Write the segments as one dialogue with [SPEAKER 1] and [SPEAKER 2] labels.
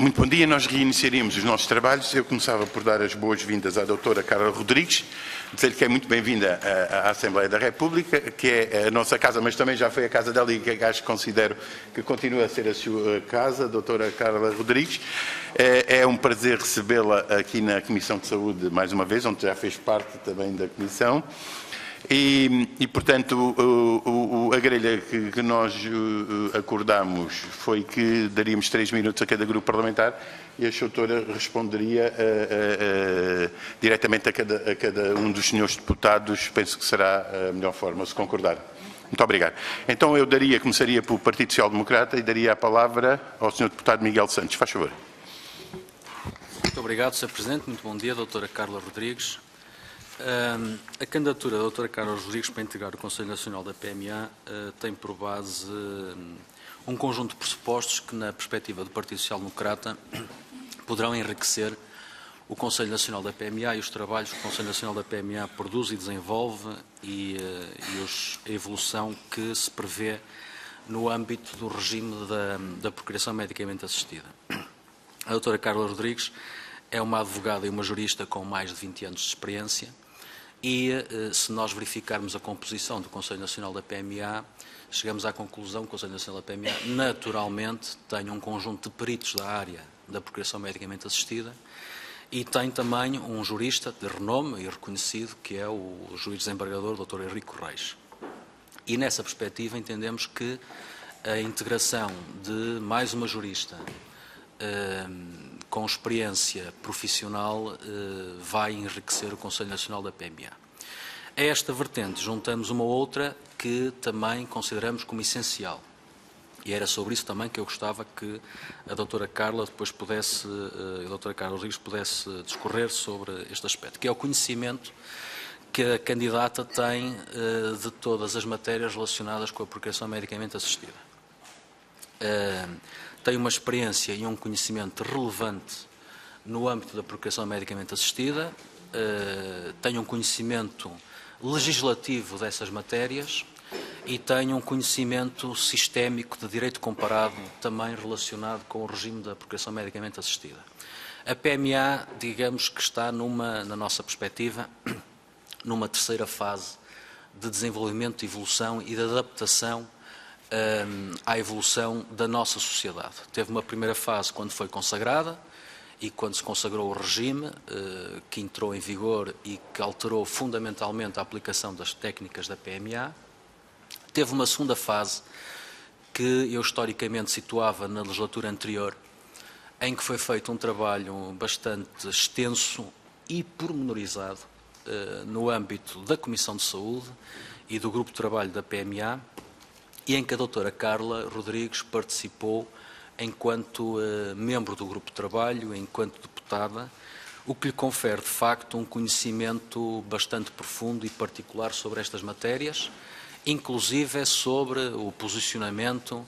[SPEAKER 1] Muito bom dia. Nós reiniciaríamos os nossos trabalhos. Eu começava por dar as boas-vindas à doutora Carla Rodrigues, dizer-lhe que é muito bem-vinda à Assembleia da República, que é a nossa casa, mas também já foi a casa dela e que acho que considero que continua a ser a sua casa, doutora Carla Rodrigues. É um prazer recebê-la aqui na Comissão de Saúde mais uma vez, onde já fez parte também da Comissão. E portanto, a grelha que nós acordámos foi que daríamos 3 minutos a cada grupo parlamentar e a doutora responderia diretamente a cada um dos senhores deputados. Penso que será a melhor forma, se concordar. Muito obrigado. Então eu começaria pelo Partido Social Democrata e daria a palavra ao senhor deputado Miguel Santos. Faz favor.
[SPEAKER 2] Muito obrigado, Sr. Presidente. Muito bom dia, doutora Carla Rodrigues. A candidatura da doutora Carla Rodrigues para integrar o Conselho Nacional da PMA tem por base um conjunto de pressupostos que, na perspectiva do Partido Social Democrata, poderão enriquecer o Conselho Nacional da PMA e os trabalhos que o Conselho Nacional da PMA produz e desenvolve e a evolução que se prevê no âmbito do regime da procriação medicamente assistida. A doutora Carla Rodrigues é uma advogada e uma jurista com mais de 20 anos de experiência e, se nós verificarmos a composição do Conselho Nacional da PMA, chegamos à conclusão que o Conselho Nacional da PMA naturalmente tem um conjunto de peritos da área da procriação medicamente assistida e tem também um jurista de renome e reconhecido, que é o juiz desembargador Dr. Henrique Reis. E nessa perspectiva entendemos que a integração de mais uma jurista com experiência profissional vai enriquecer o Conselho Nacional da PMA. A esta vertente juntamos uma outra que também consideramos como essencial. E era sobre isso também que eu gostava que a doutora Carla depois pudesse, a doutora Carla Rodrigues pudesse discorrer sobre este aspecto, que é o conhecimento que a candidata tem de todas as matérias relacionadas com a procriação medicamente assistida. Tem uma experiência e um conhecimento relevante no âmbito da procriação medicamente assistida, tem um conhecimento legislativo dessas matérias e tem um conhecimento sistémico de direito comparado também relacionado com o regime da procriação medicamente assistida. A PMA, digamos que está na nossa perspectiva, numa terceira fase de desenvolvimento, evolução e de adaptação à evolução da nossa sociedade. Teve uma primeira fase quando foi consagrada e quando se consagrou o regime, que entrou em vigor e que alterou fundamentalmente a aplicação das técnicas da PMA. Teve uma segunda fase que eu historicamente situava na legislatura anterior, em que foi feito um trabalho bastante extenso e pormenorizado no âmbito da Comissão de Saúde e do Grupo de Trabalho da PMA, e em que a doutora Carla Rodrigues participou enquanto membro do grupo de trabalho, enquanto deputada, o que lhe confere, de facto, um conhecimento bastante profundo e particular sobre estas matérias, inclusive sobre o posicionamento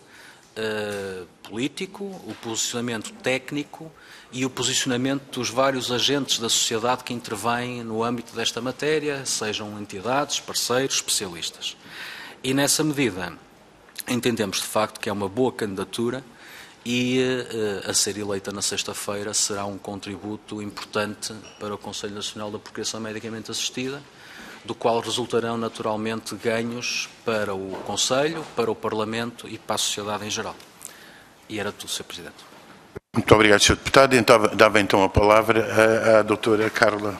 [SPEAKER 2] político, o posicionamento técnico e o posicionamento dos vários agentes da sociedade que intervêm no âmbito desta matéria, sejam entidades, parceiros, especialistas. E, nessa medida, entendemos de facto que é uma boa candidatura e a ser eleita na sexta-feira será um contributo importante para o Conselho Nacional da Procriação Medicamente Assistida, do qual resultarão naturalmente ganhos para o Conselho, para o Parlamento e para a sociedade em geral. E era tudo, Sr. Presidente.
[SPEAKER 1] Muito obrigado, Sr. Deputado. Então, dava então a palavra à doutora Carla.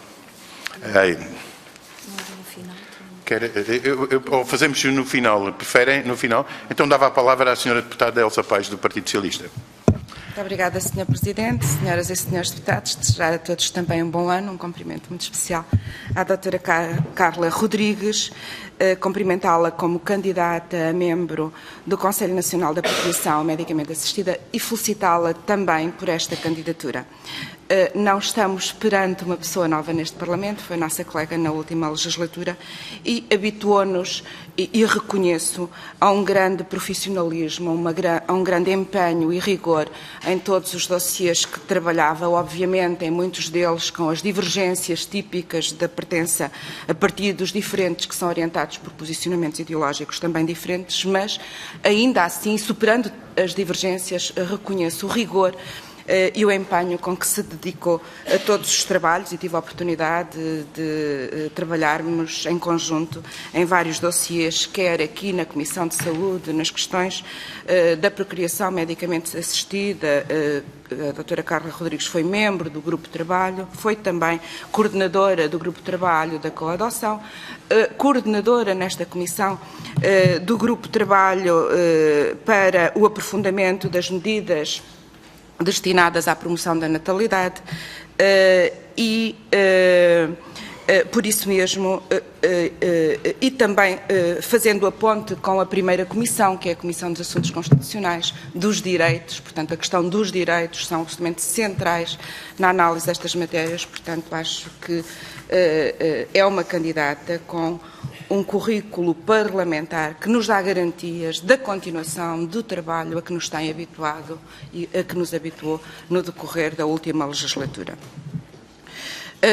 [SPEAKER 1] Ou fazemos no final, preferem no final? Então dava a palavra à senhora deputada Elsa Paes, do Partido Socialista.
[SPEAKER 3] Muito obrigada, Sr. Presidente, senhoras e senhores deputados. Desejar a todos também um bom ano, um cumprimento muito especial à doutora Carla Rodrigues, cumprimentá-la como candidata a membro do Conselho Nacional da Procriação Medicamente Assistida e felicitá-la também por esta candidatura. Não estamos perante uma pessoa nova neste Parlamento, foi nossa colega na última legislatura e habituou-nos, e reconheço, a um grande profissionalismo, a um grande empenho e rigor em todos os dossiês que trabalhava, obviamente em muitos deles com as divergências típicas da pertença a partidos diferentes que são orientados por posicionamentos ideológicos também diferentes, mas ainda assim, superando as divergências, reconheço o rigor e o empenho com que se dedicou a todos os trabalhos, e tive a oportunidade de trabalharmos em conjunto em vários dossiês, quer aqui na Comissão de Saúde, nas questões da procriação medicamente assistida. A doutora Carla Rodrigues foi membro do grupo de trabalho, foi também coordenadora do grupo de trabalho da coadoção, coordenadora nesta comissão do grupo de trabalho para o aprofundamento das medidas destinadas à promoção da natalidade e, por isso mesmo, e também fazendo a ponte com a primeira comissão, que é a Comissão dos Assuntos Constitucionais, dos direitos. Portanto, a questão dos direitos são absolutamente centrais na análise destas matérias. Portanto, acho que é uma candidata com um currículo parlamentar que nos dá garantias da continuação do trabalho a que nos tem habituado e a que nos habituou no decorrer da última legislatura.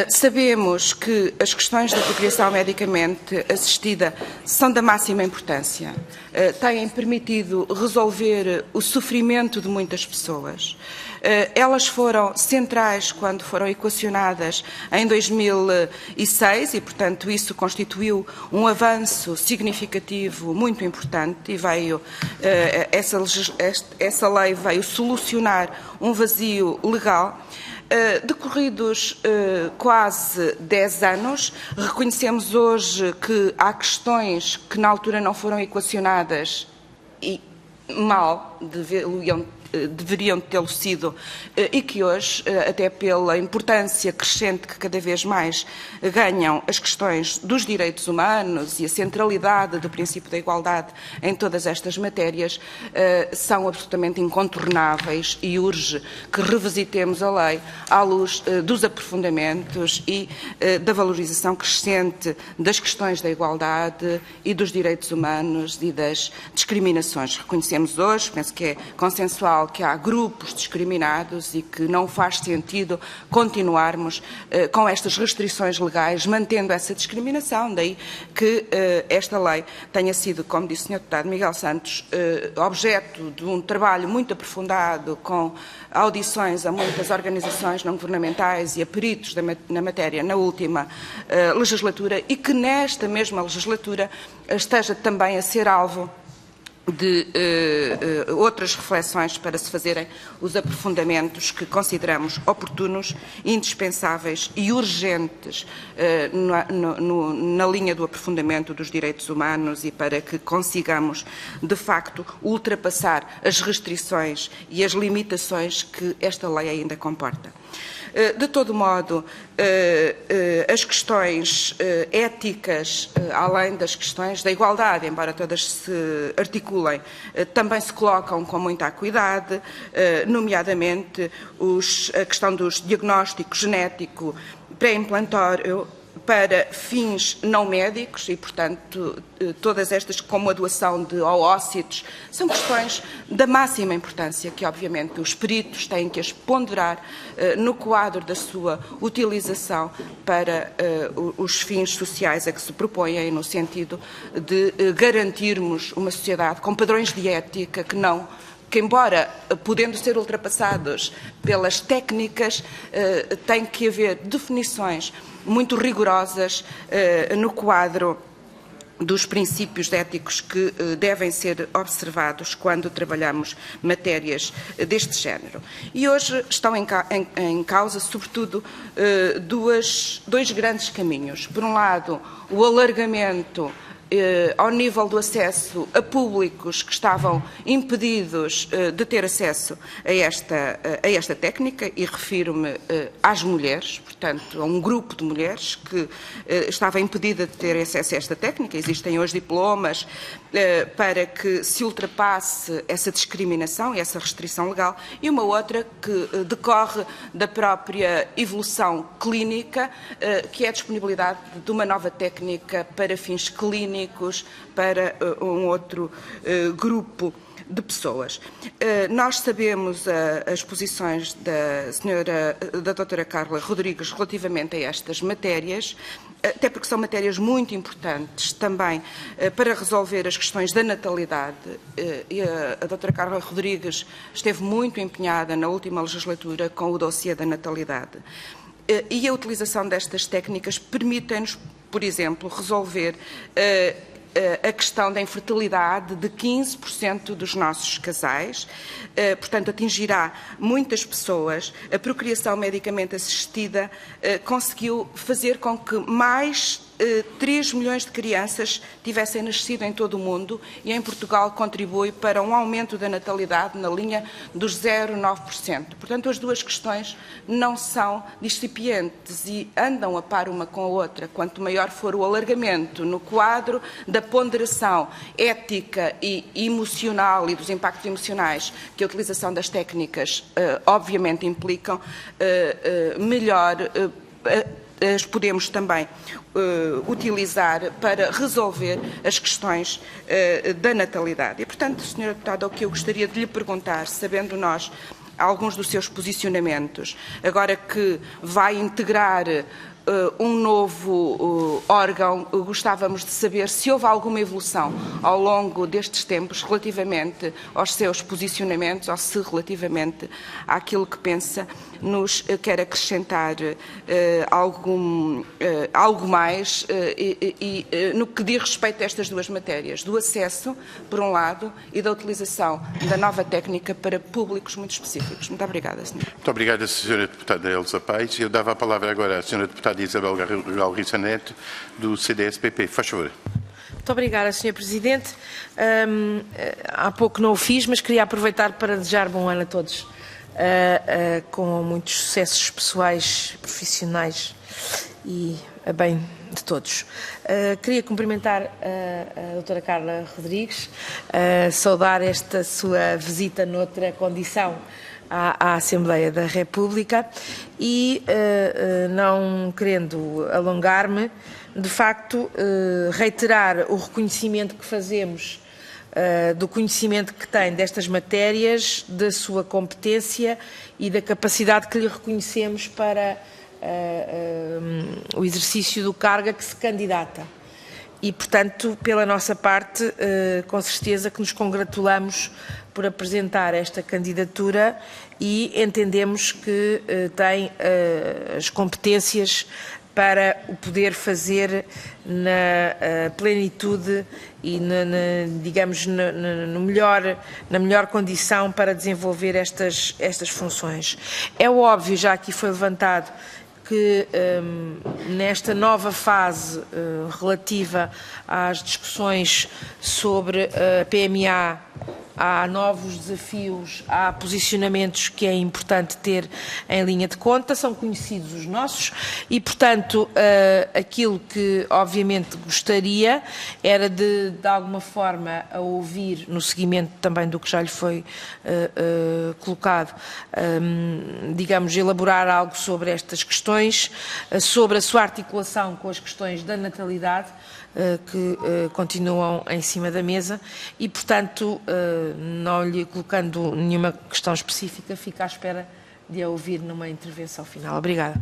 [SPEAKER 3] Sabemos que as questões da procriação medicamente assistida são da máxima importância, têm permitido resolver o sofrimento de muitas pessoas. Elas foram centrais quando foram equacionadas em 2006 e, portanto, isso constituiu um avanço significativo muito importante e veio, essa lei veio solucionar um vazio legal. Decorridos quase 10 anos, reconhecemos hoje que há questões que na altura não foram equacionadas e mal deveriam tê-lo sido e que hoje, até pela importância crescente que cada vez mais ganham as questões dos direitos humanos e a centralidade do princípio da igualdade em todas estas matérias, são absolutamente incontornáveis e urge que revisitemos a lei à luz dos aprofundamentos e da valorização crescente das questões da igualdade e dos direitos humanos e das discriminações. Reconhecemos hoje, penso que é consensual, que há grupos discriminados e que não faz sentido continuarmos com estas restrições legais, mantendo essa discriminação, daí que esta lei tenha sido, como disse o Sr. Deputado Miguel Santos, objeto de um trabalho muito aprofundado, com audições a muitas organizações não governamentais e a peritos na matéria na última legislatura e que nesta mesma legislatura esteja também a ser alvo de outras reflexões para se fazerem os aprofundamentos que consideramos oportunos, indispensáveis e urgentes na linha do aprofundamento dos direitos humanos e para que consigamos, de facto, ultrapassar as restrições e as limitações que esta lei ainda comporta. De todo modo, as questões éticas, além das questões da igualdade, embora todas se articulem, também se colocam com muita acuidade, nomeadamente a questão dos diagnósticos genético pré-implantório para fins não médicos e, portanto, todas estas, como a doação de oócitos, são questões da máxima importância que, obviamente, os peritos têm que as ponderar no quadro da sua utilização para os fins sociais a que se propõem, no sentido de garantirmos uma sociedade com padrões de ética que, embora podendo ser ultrapassados pelas técnicas, tem que haver definições muito rigorosas no quadro dos princípios éticos que devem ser observados quando trabalhamos matérias deste género. E hoje estão em causa, sobretudo, dois grandes caminhos. Por um lado, o alargamento ao nível do acesso a públicos que estavam impedidos de ter acesso a esta técnica, e refiro-me às mulheres, portanto, a um grupo de mulheres que estava impedida de ter acesso a esta técnica. Existem hoje diplomas para que se ultrapasse essa discriminação e essa restrição legal, e uma outra que decorre da própria evolução clínica, que é a disponibilidade de uma nova técnica para fins clínicos para um outro grupo de pessoas. Nós sabemos as posições da doutora Carla Rodrigues relativamente a estas matérias até porque são matérias muito importantes também para resolver as questões da natalidade. E a doutora Carla Rodrigues esteve muito empenhada na última legislatura com o dossiê da natalidade. E a utilização destas técnicas permite-nos, por exemplo, resolver a questão da infertilidade de 15% dos nossos casais, portanto atingirá muitas pessoas. A procriação medicamente assistida conseguiu fazer com que mais 3 milhões de crianças tivessem nascido em todo o mundo e em Portugal contribui para um aumento da natalidade na linha dos 0,9%. Portanto, as duas questões não são discipientes e andam a par uma com a outra. Quanto maior for o alargamento no quadro da ponderação ética e emocional e dos impactos emocionais que a utilização das técnicas obviamente implicam, melhor as podemos também utilizar para resolver as questões da natalidade. E, portanto, Sra. Deputada, o que eu gostaria de lhe perguntar, sabendo nós alguns dos seus posicionamentos, agora que vai integrar um novo órgão, gostávamos de saber se houve alguma evolução ao longo destes tempos relativamente aos seus posicionamentos ou se relativamente àquilo que pensa nos quer acrescentar algo mais no que diz respeito a estas duas matérias, do acesso, por um lado, e da utilização da nova técnica para públicos muito específicos. Muito obrigada, senhora.
[SPEAKER 1] Muito obrigada, Sra. Deputada Elsa Paes. Eu dava a palavra agora à Sra. Deputada Isabel Galriça Neto, do CDS-PP. Faz favor.
[SPEAKER 4] Muito obrigada, Sr. Presidente. Há pouco não o fiz, mas queria aproveitar para desejar bom ano a todos, com muitos sucessos pessoais, profissionais e a bem de todos. Queria cumprimentar a doutora Carla Rodrigues, saudar esta sua visita noutra condição à Assembleia da República e, não querendo alongar-me, de facto, reiterar o reconhecimento que fazemos do conhecimento que tem destas matérias, da sua competência e da capacidade que lhe reconhecemos para o exercício do cargo a que se candidata. E, portanto, pela nossa parte, com certeza que nos congratulamos por apresentar esta candidatura e entendemos que tem as competências para o poder fazer na plenitude e, digamos, na melhor condição para desenvolver estas funções. É óbvio, já aqui foi levantado, que nesta nova fase relativa às discussões sobre a PMA, há novos desafios, há posicionamentos que é importante ter em linha de conta, são conhecidos os nossos e, portanto, aquilo que obviamente gostaria era de alguma forma, a ouvir, no seguimento também do que já lhe foi colocado, digamos, elaborar algo sobre estas questões, sobre a sua articulação com as questões da natalidade, que continuam em cima da mesa e, portanto, não lhe colocando nenhuma questão específica, fico à espera de a ouvir numa intervenção final. Obrigada.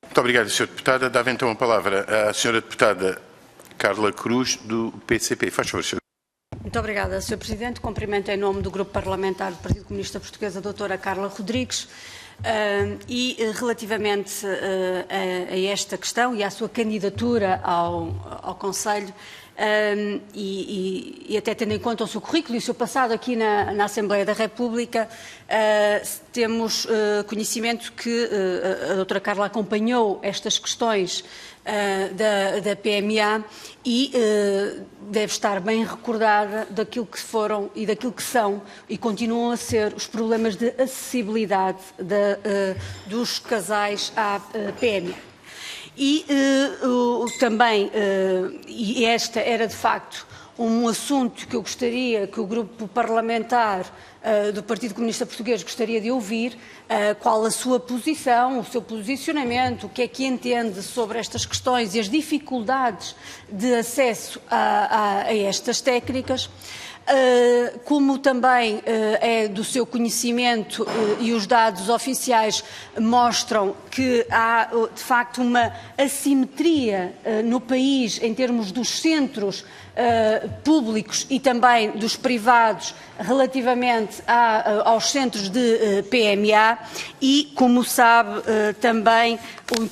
[SPEAKER 1] Muito obrigado, Sra. Deputada. Dava então a palavra à Sra. Deputada Carla Cruz, do PCP. Faz favor, Sra.
[SPEAKER 5] Muito obrigada, Sr. Presidente. Cumprimento em nome do Grupo Parlamentar do Partido Comunista Português a doutora Carla Rodrigues. E relativamente a esta questão e à sua candidatura ao Conselho, e até tendo em conta o seu currículo e o seu passado aqui na Assembleia da República, temos conhecimento que a doutora Carla acompanhou estas questões da PMA e deve estar bem recordada daquilo que foram e daquilo que são e continuam a ser os problemas de acessibilidade dos casais à PMA. E também, e esta era de facto um assunto que eu gostaria que o grupo parlamentar do Partido Comunista Português gostaria de ouvir, qual a sua posição, o seu posicionamento, o que é que entende sobre estas questões e as dificuldades de acesso a estas técnicas. Como também é do seu conhecimento e os dados oficiais mostram que há, de facto, uma assimetria no país em termos dos centros públicos e também dos privados relativamente aos centros de PMA e, como sabe, também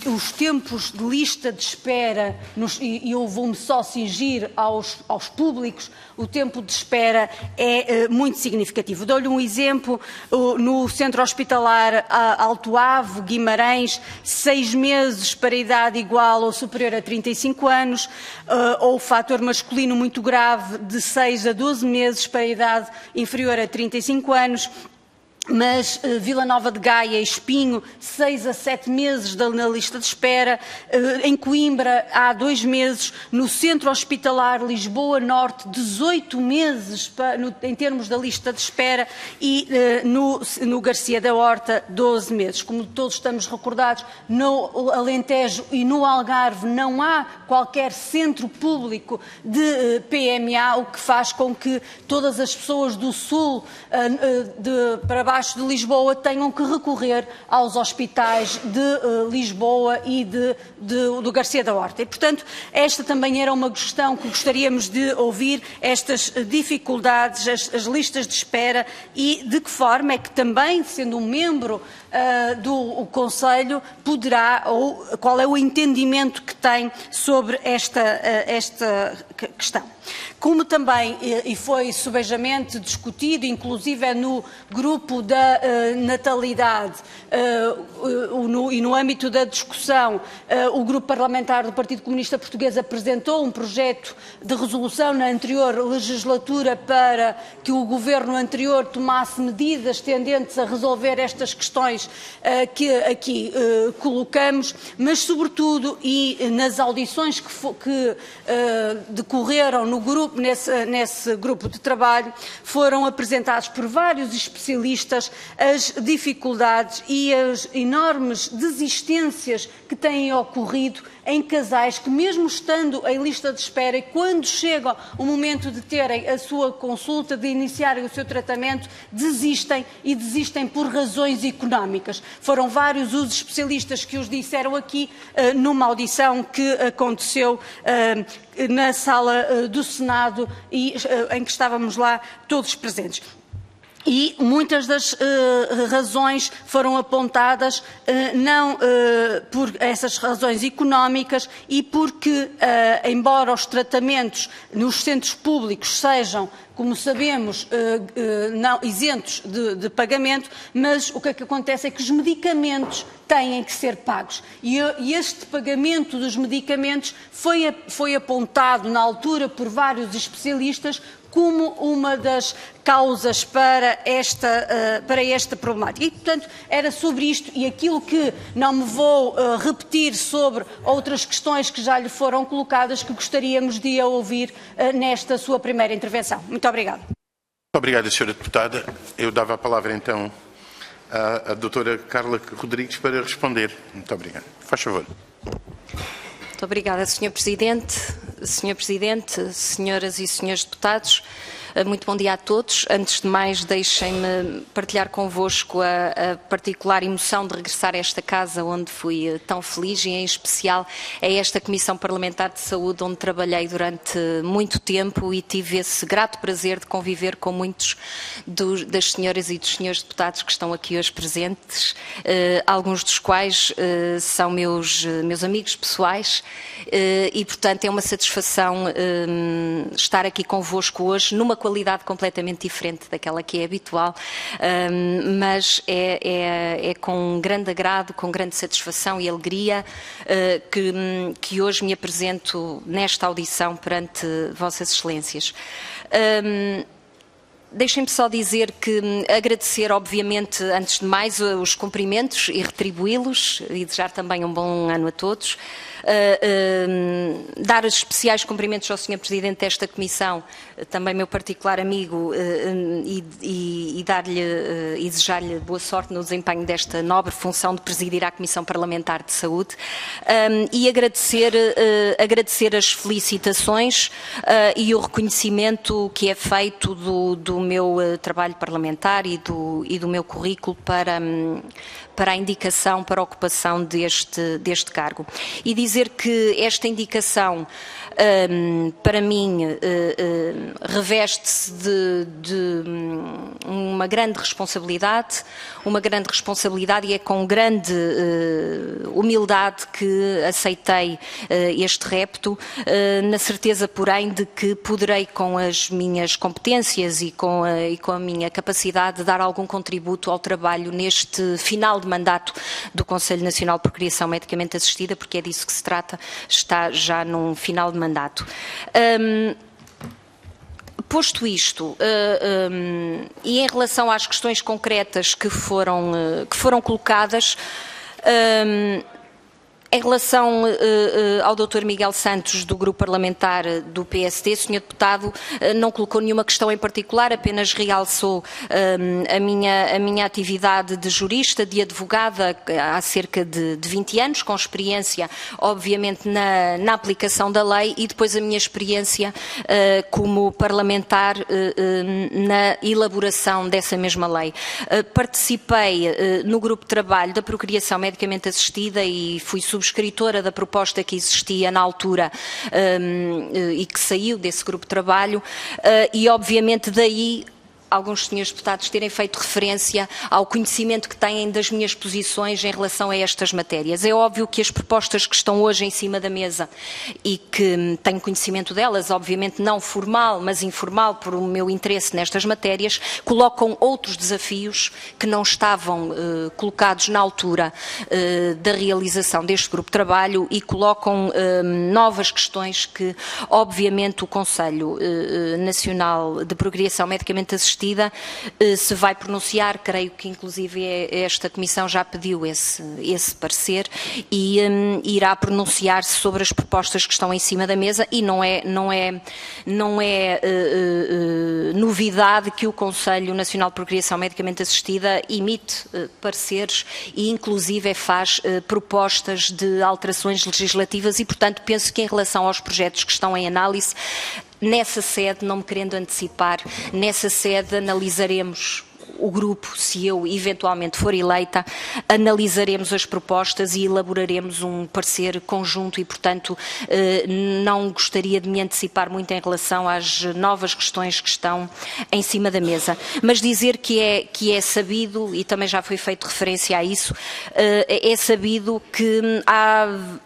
[SPEAKER 5] os tempos de lista de espera, e eu vou-me só cingir aos públicos, o tempo de espera é muito significativo. Dou-lhe um exemplo, no Centro Hospitalar Alto Ave, Guimarães, 6 meses para idade igual ou superior a 35 anos, ou o fator masculino muito grave de 6 a 12 meses para idade inferior a 35 anos, mas Vila Nova de Gaia e Espinho, 6 a 7 meses na lista de espera, em Coimbra há 2 meses, no Centro Hospitalar Lisboa Norte, 18 meses em termos da lista de espera e no Garcia da Horta, 12 meses. Como todos estamos recordados, no Alentejo e no Algarve não há qualquer centro público de PMA, o que faz com que todas as pessoas do Sul para baixo de Lisboa tenham que recorrer aos hospitais de Lisboa e do Garcia da Horta. E, portanto, esta também era uma questão que gostaríamos de ouvir, estas dificuldades, as listas de espera e de que forma é que também, sendo um membro do Conselho, poderá, ou qual é o entendimento que tem sobre esta questão. Como também, e foi subejamente discutido, inclusive no grupo da natalidade e no âmbito da discussão, o grupo parlamentar do Partido Comunista Português apresentou um projeto de resolução na anterior legislatura para que o governo anterior tomasse medidas tendentes a resolver estas questões que aqui colocamos, mas sobretudo e nas audições que decorreram no grupo, nesse grupo de trabalho, foram apresentados por vários especialistas as dificuldades e as enormes desistências que têm ocorrido em casais que, mesmo estando em lista de espera e quando chega o momento de terem a sua consulta, de iniciarem o seu tratamento, desistem e desistem por razões económicas. Foram vários os especialistas que os disseram aqui numa audição que aconteceu na sala do Senado e em que estávamos lá todos presentes. E muitas das razões foram apontadas não por essas razões económicas e porque, embora os tratamentos nos centros públicos sejam, como sabemos, não isentos de pagamento, mas o que é que acontece é que os medicamentos têm que ser pagos. E este pagamento dos medicamentos foi apontado na altura por vários especialistas como uma das causas para esta problemática. E, portanto, era sobre isto e aquilo que não me vou repetir sobre outras questões que já lhe foram colocadas, que gostaríamos de a ouvir nesta sua primeira intervenção. Muito obrigada.
[SPEAKER 1] Muito obrigado, Sra. Deputada. Eu dava a palavra, então, à doutora Carla Rodrigues para responder. Muito obrigado. Faz favor.
[SPEAKER 6] Muito obrigada, Sr. Presidente. Sr. Presidente, senhoras e senhores deputados, muito bom dia a todos. Antes de mais, deixem-me partilhar convosco a particular emoção de regressar a esta casa onde fui tão feliz e, em especial, a esta Comissão Parlamentar de Saúde, onde trabalhei durante muito tempo e tive esse grato prazer de conviver com muitos das senhoras e dos senhores deputados que estão aqui hoje presentes, alguns dos quais são meus amigos pessoais e, portanto, é uma satisfação estar aqui convosco hoje numa qualidade completamente diferente daquela que é habitual, mas é com grande agrado, com grande satisfação e alegria que hoje me apresento nesta audição perante Vossas Excelências. Deixem-me só dizer que agradecer, obviamente, antes de mais, os cumprimentos e retribuí-los e desejar também um bom ano a todos. Dar especiais cumprimentos ao Sr. Presidente desta Comissão, também meu particular amigo, e dar-lhe e desejar-lhe boa sorte no desempenho desta nobre função de presidir a Comissão Parlamentar de Saúde, e agradecer as felicitações e o reconhecimento que é feito do meu trabalho parlamentar e do meu currículo para a indicação, para a ocupação deste cargo. E dizer que esta indicação, para mim, reveste-se de uma grande responsabilidade e é com grande humildade que aceitei este repto, na certeza, porém, de que poderei, com as minhas competências e com a minha capacidade, dar algum contributo ao trabalho neste final de mandato do Conselho Nacional de Procriação Medicamente Assistida, porque é disso que se trata, está já num final de mandato. Posto isto, e em relação às questões concretas que foram colocadas, em relação ao Dr. Miguel Santos, do Grupo Parlamentar do PSD, o Sr. Deputado não colocou nenhuma questão em particular, apenas realçou a minha atividade de jurista, de advogada, há cerca de 20 anos, com experiência, obviamente, na aplicação da lei, e depois a minha experiência como parlamentar na elaboração dessa mesma lei. Participei no grupo de trabalho da procriação medicamente assistida e fui subscritora da proposta que existia na altura e que saiu desse grupo de trabalho, e obviamente daí alguns senhores deputados terem feito referência ao conhecimento que têm das minhas posições em relação a estas matérias. É óbvio que as propostas que estão hoje em cima da mesa e que tenho conhecimento delas, obviamente não formal, mas informal por o meu interesse nestas matérias, colocam outros desafios que não estavam colocados na altura da realização deste grupo de trabalho e colocam novas questões que, obviamente, o Conselho Nacional de Procriação Medicamente Assistida se vai pronunciar. Creio que inclusive esta Comissão já pediu esse parecer e irá pronunciar-se sobre as propostas que estão em cima da mesa, e não é novidade que o Conselho Nacional de Procriação Medicamente Assistida emite pareceres e inclusive faz propostas de alterações legislativas e, portanto, penso que em relação aos projetos que estão em análise, nessa sede, não me querendo antecipar, nessa sede analisaremos o grupo, se eu eventualmente for eleita, analisaremos as propostas e elaboraremos um parecer conjunto e, portanto, não gostaria de me antecipar muito em relação às novas questões que estão em cima da mesa. Mas dizer que é sabido, e também já foi feito referência a isso, é sabido que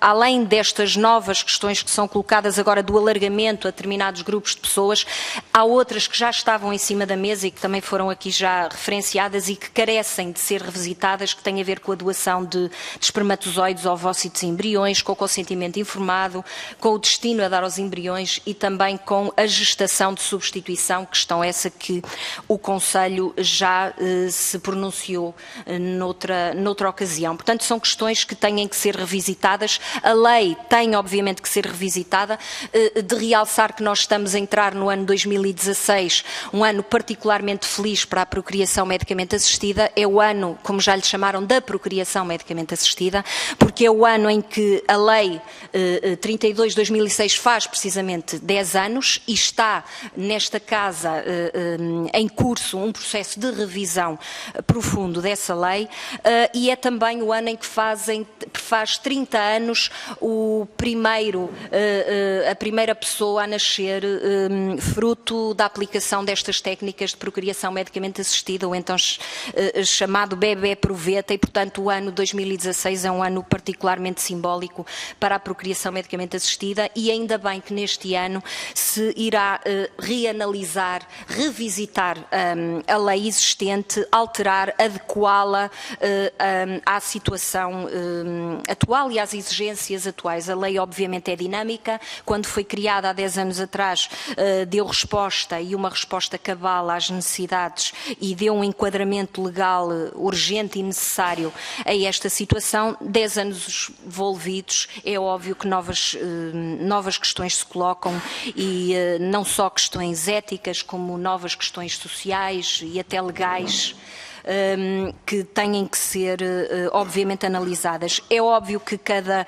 [SPEAKER 6] além destas novas questões que são colocadas agora do alargamento a determinados grupos de pessoas, há outras que já estavam em cima da mesa e que também foram aqui já referenciadas e que carecem de ser revisitadas, que têm a ver com a doação de espermatozoides, ovócitos e embriões, com o consentimento informado, com o destino a dar aos embriões e também com a gestação de substituição, questão essa que o Conselho já se pronunciou noutra ocasião. Portanto, são questões que têm que ser revisitadas. A lei tem, obviamente, que ser revisitada, de realçar que nós estamos a entrar no ano 2016, um ano particularmente feliz para a procriação medicamente assistida. É o ano, como já lhe chamaram, da procriação medicamente assistida, porque é o ano em que a Lei 32/2006 faz precisamente 10 anos e está nesta Casa em curso um processo de revisão profundo dessa lei, e é também o ano em que faz 30 anos a primeira pessoa a nascer fruto da aplicação destas técnicas de procriação medicamente assistida, Provida, o então chamado bebé Proveta, e portanto o ano 2016 é um ano particularmente simbólico para a procriação medicamente assistida, e ainda bem que neste ano se irá reanalisar, revisitar a lei existente, alterar, adequá-la à situação atual e às exigências atuais. A lei obviamente é dinâmica. Quando foi criada há 10 anos atrás, deu resposta, e uma resposta cabal às necessidades, e deu um enquadramento legal urgente e necessário a esta situação. 10 anos envolvidos, é óbvio que novas questões se colocam, e não só questões éticas, como novas questões sociais e até legais, que têm que ser, obviamente, analisadas. É óbvio que cada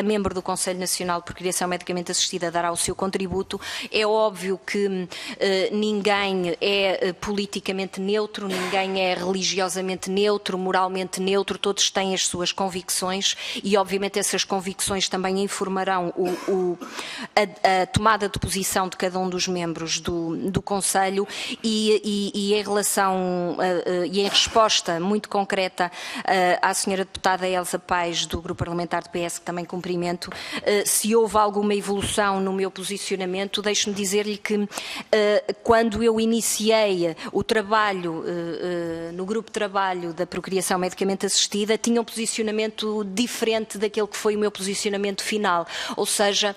[SPEAKER 6] membro do Conselho Nacional de Procriação Medicamente Assistida dará o seu contributo. É óbvio que ninguém é politicamente neutro, ninguém é religiosamente neutro, moralmente neutro, todos têm as suas convicções, e obviamente essas convicções também informarão a tomada de posição de cada um dos membros do Conselho, e em relação e em resposta muito concreta à senhora deputada Elsa Paes, do Grupo Parlamentar do PS, que também cumprimento, se houve alguma evolução no meu posicionamento, deixe-me dizer-lhe que quando eu iniciei o trabalho no grupo de trabalho da procriação medicamente assistida, tinha um posicionamento diferente daquele que foi o meu posicionamento final, ou seja,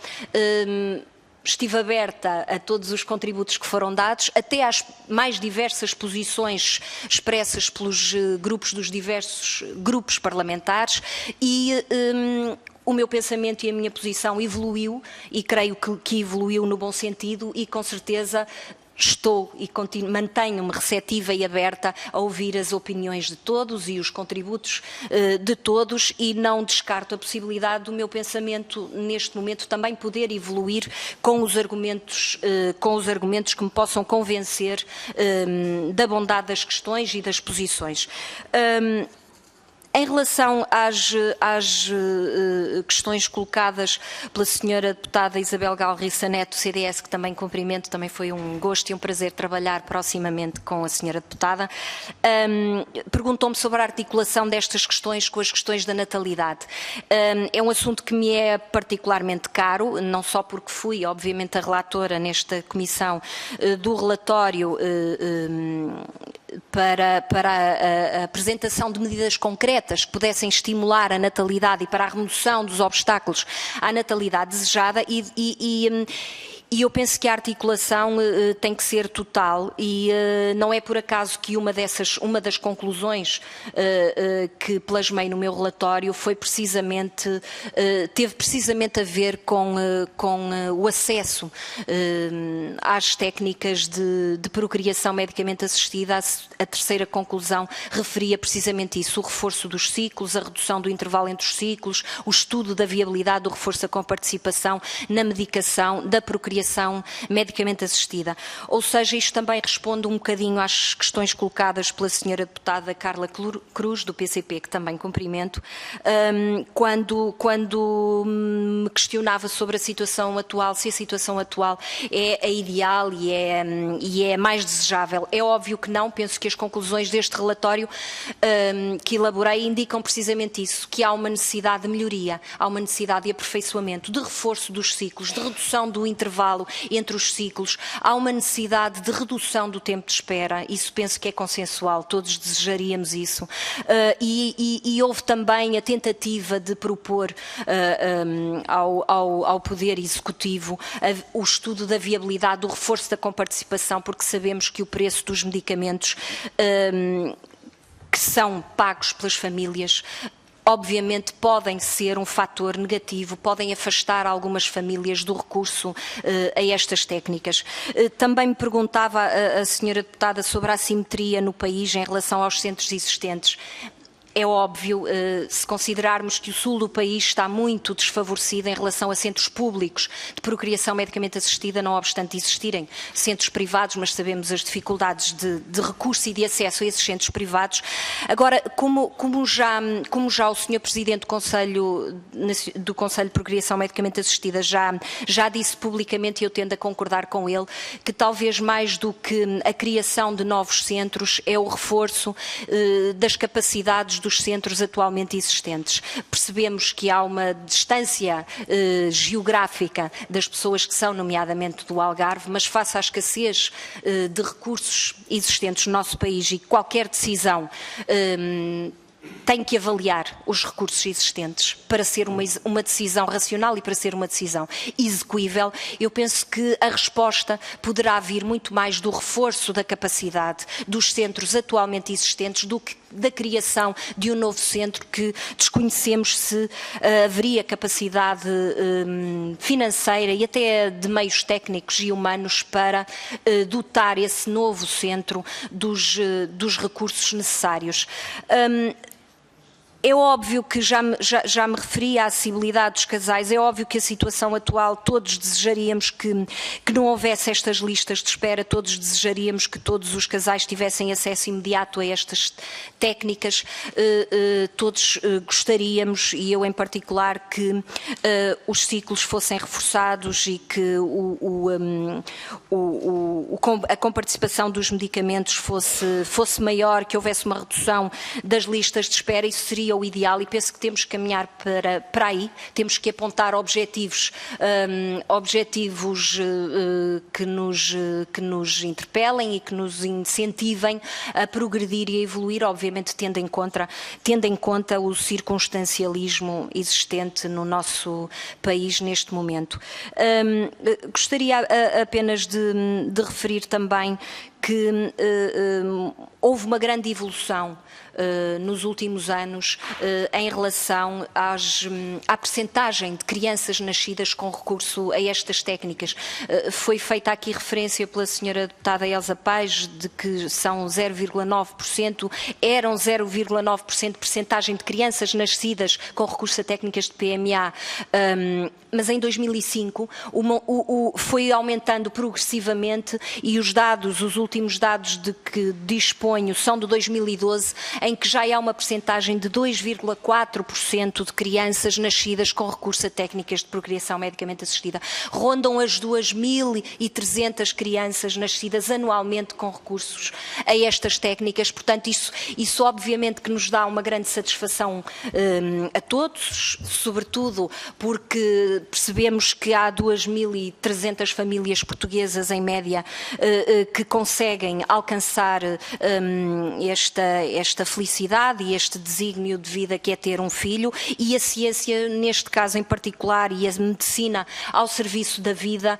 [SPEAKER 6] estive aberta a todos os contributos que foram dados, até às mais diversas posições expressas pelos grupos dos diversos grupos parlamentares, e o meu pensamento e a minha posição evoluiu, e creio que evoluiu no bom sentido, e com certeza estou e mantenho-me receptiva e aberta a ouvir as opiniões de todos e os contributos de todos, e não descarto a possibilidade do meu pensamento neste momento também poder evoluir com os argumentos que me possam convencer da bondade das questões e das posições. Em relação às questões colocadas pela senhora deputada Isabel Galriça Neto, CDS, que também cumprimento, também foi um gosto e um prazer trabalhar proximamente com a senhora deputada, perguntou-me sobre a articulação destas questões com as questões da natalidade. É um assunto que me é particularmente caro, não só porque fui, obviamente, a relatora nesta comissão do relatório para a apresentação de medidas concretas que pudessem estimular a natalidade e para a remoção dos obstáculos à natalidade desejada, e eu penso que a articulação tem que ser total, e não é por acaso que uma das conclusões que plasmei no meu relatório teve precisamente a ver com o acesso às técnicas de procriação medicamente assistida. A terceira conclusão referia precisamente isso: o reforço dos ciclos, a redução do intervalo entre os ciclos, o estudo da viabilidade do reforço da comparticipação na medicação da procriação medicamente assistida. Ou seja, isto também responde um bocadinho às questões colocadas pela senhora deputada Carla Cruz, do PCP, que também cumprimento, quando me questionava sobre a situação atual, se a situação atual é a ideal e é mais desejável. É óbvio que não. Penso que as conclusões deste relatório que elaborei indicam precisamente isso, que há uma necessidade de melhoria, há uma necessidade de aperfeiçoamento, de reforço dos ciclos, de redução do intervalo entre os ciclos, há uma necessidade de redução do tempo de espera. Isso penso que é consensual, todos desejaríamos isso, e houve também a tentativa de propor ao Poder Executivo o estudo da viabilidade, do reforço da comparticipação, porque sabemos que o preço dos medicamentos que são pagos pelas famílias obviamente podem ser um fator negativo, podem afastar algumas famílias do recurso a estas técnicas. Também me perguntava a senhora deputada sobre a assimetria no país em relação aos centros existentes. É óbvio, se considerarmos que o sul do país está muito desfavorecido em relação a centros públicos de procriação medicamente assistida, não obstante existirem centros privados, mas sabemos as dificuldades de recurso e de acesso a esses centros privados. Agora, como já o Sr. Presidente do Conselho de Procriação medicamente assistida já disse publicamente, e eu tendo a concordar com ele, que talvez mais do que a criação de novos centros é o reforço das capacidades dos centros atualmente existentes. Percebemos que há uma distância geográfica das pessoas que são, nomeadamente do Algarve, mas face à escassez de recursos existentes no nosso país e qualquer decisão tem que avaliar os recursos existentes para ser uma decisão racional e para ser uma decisão execuível. Eu penso que a resposta poderá vir muito mais do reforço da capacidade dos centros atualmente existentes do que da criação de um novo centro que desconhecemos se haveria capacidade financeira e até de meios técnicos e humanos para dotar esse novo centro dos recursos necessários. É óbvio que já me referi à acessibilidade dos casais, é óbvio que a situação atual, todos desejaríamos que não houvesse estas listas de espera, todos desejaríamos que todos os casais tivessem acesso imediato a estas técnicas, todos gostaríamos, e eu em particular, que os ciclos fossem reforçados e que a comparticipação dos medicamentos fosse maior, que houvesse uma redução das listas de espera. Isso seria o ideal e penso que temos que caminhar para aí, temos que apontar objetivos que nos interpelem e que nos incentivem a progredir e a evoluir, obviamente tendo em conta o circunstancialismo existente no nosso país neste momento. Gostaria apenas de referir também que houve uma grande evolução nos últimos anos em relação à percentagem de crianças nascidas com recurso a estas técnicas. Foi feita aqui referência pela senhora deputada Elsa Paes de que são 0,9%, eram 0,9% de percentagem de crianças nascidas com recurso a técnicas de PMA, mas em 2005 foi aumentando progressivamente e os últimos dados de que disponho são de 2012, em que já há uma percentagem de 2,4% de crianças nascidas com recurso a técnicas de procriação medicamente assistida. Rondam as 2.300 crianças nascidas anualmente com recursos a estas técnicas. Portanto, isso obviamente que nos dá uma grande satisfação a todos, sobretudo porque percebemos que há 2.300 famílias portuguesas em média que conseguem alcançar esta felicidade e este desígnio de vida que é ter um filho, e a ciência, neste caso em particular, e a medicina ao serviço da vida,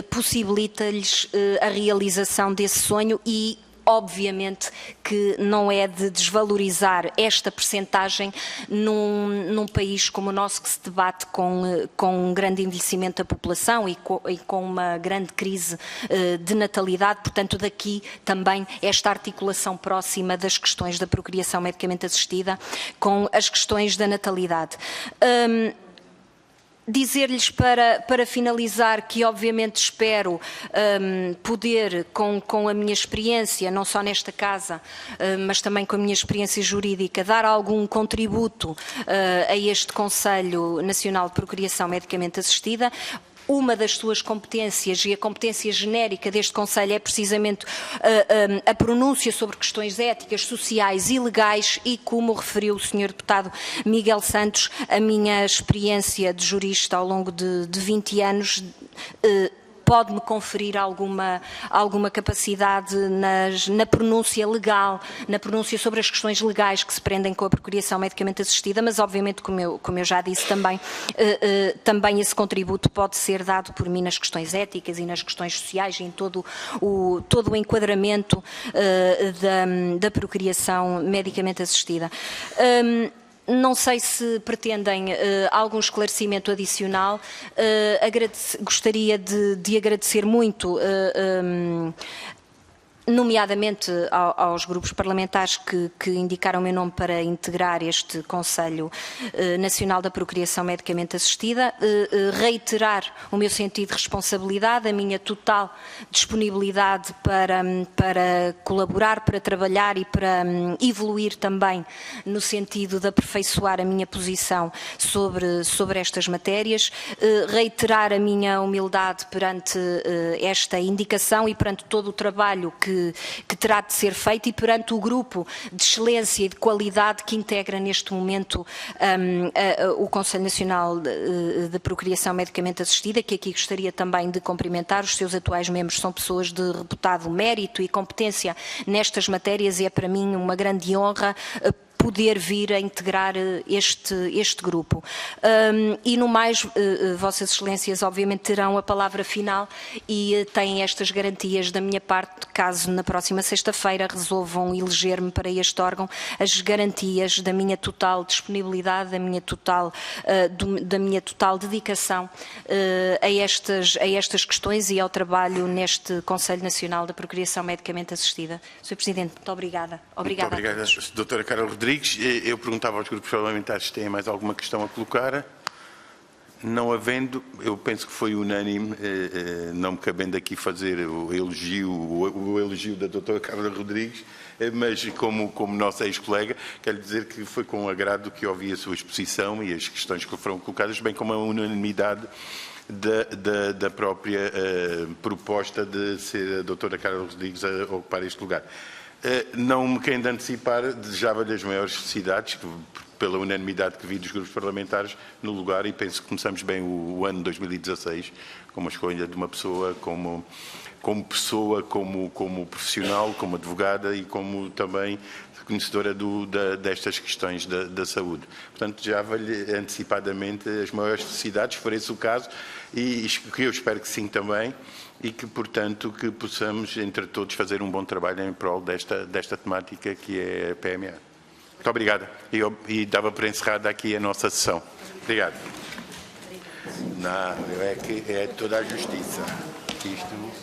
[SPEAKER 6] possibilita-lhes a realização desse sonho e obviamente que não é de desvalorizar esta percentagem num país como o nosso que se debate com um grande envelhecimento da população e com uma grande crise de natalidade. Portanto, daqui também esta articulação próxima das questões da procriação medicamente assistida com as questões da natalidade. Dizer-lhes para finalizar que obviamente espero poder, com a minha experiência, não só nesta casa, mas também com a minha experiência jurídica, dar algum contributo a este Conselho Nacional de Procriação Medicamente Assistida. Uma das suas competências e a competência genérica deste Conselho é precisamente a pronúncia sobre questões éticas, sociais e legais e, como referiu o Sr. Deputado Miguel Santos, a minha experiência de jurista ao longo de 20 anos pode-me conferir alguma capacidade na pronúncia legal, na pronúncia sobre as questões legais que se prendem com a procriação medicamente assistida, mas obviamente, como eu já disse também esse contributo pode ser dado por mim nas questões éticas e nas questões sociais e em todo o enquadramento da procriação medicamente assistida. Não sei se pretendem algum esclarecimento adicional. Gostaria de agradecer muito nomeadamente aos grupos parlamentares que indicaram o meu nome para integrar este Conselho Nacional da Procriação Medicamente Assistida, reiterar o meu sentido de responsabilidade, a minha total disponibilidade para colaborar, para trabalhar e para evoluir também no sentido de aperfeiçoar a minha posição sobre estas matérias, reiterar a minha humildade perante esta indicação e perante todo o trabalho que terá de ser feito e perante o grupo de excelência e de qualidade que integra neste momento o Conselho Nacional de Procriação Medicamente Assistida, que aqui gostaria também de cumprimentar. Os seus atuais membros são pessoas de reputado mérito e competência nestas matérias e é para mim uma grande honra poder vir a integrar este grupo. E no mais, Vossas Excelências obviamente terão a palavra final e têm estas garantias da minha parte, caso na próxima sexta-feira resolvam eleger-me para este órgão, as garantias da minha total disponibilidade, da minha total dedicação a estas questões e ao trabalho neste Conselho Nacional da Procriação Medicamente Assistida. Sr. Presidente, muito obrigada.
[SPEAKER 1] Muito obrigada, Doutora Carla Rodrigues. Eu perguntava aos grupos parlamentares se têm mais alguma questão a colocar. Não havendo, eu penso que foi unânime, não me cabendo aqui fazer o elogio da doutora Carla Rodrigues, mas como nossa ex-colega, quero dizer que foi com agrado que ouvi a sua exposição e as questões que foram colocadas, bem como a unanimidade da própria proposta de ser a doutora Carla Rodrigues a ocupar este lugar. Não me querendo antecipar, desejava-lhe as maiores felicidades, pela unanimidade que vi dos grupos parlamentares no lugar, e penso que começamos bem o ano 2016 com uma escolha de uma pessoa como profissional, como advogada e como também conhecedora destas questões da saúde. Portanto, já vou-lhe antecipadamente as maiores felicidades, se for esse o caso, e que eu espero que sim também, e que, portanto, que possamos, entre todos, fazer um bom trabalho em prol desta temática que é a PMA. Muito obrigada. E dava para encerrar aqui a nossa sessão. Obrigado. Não, é que é toda a justiça. Isto...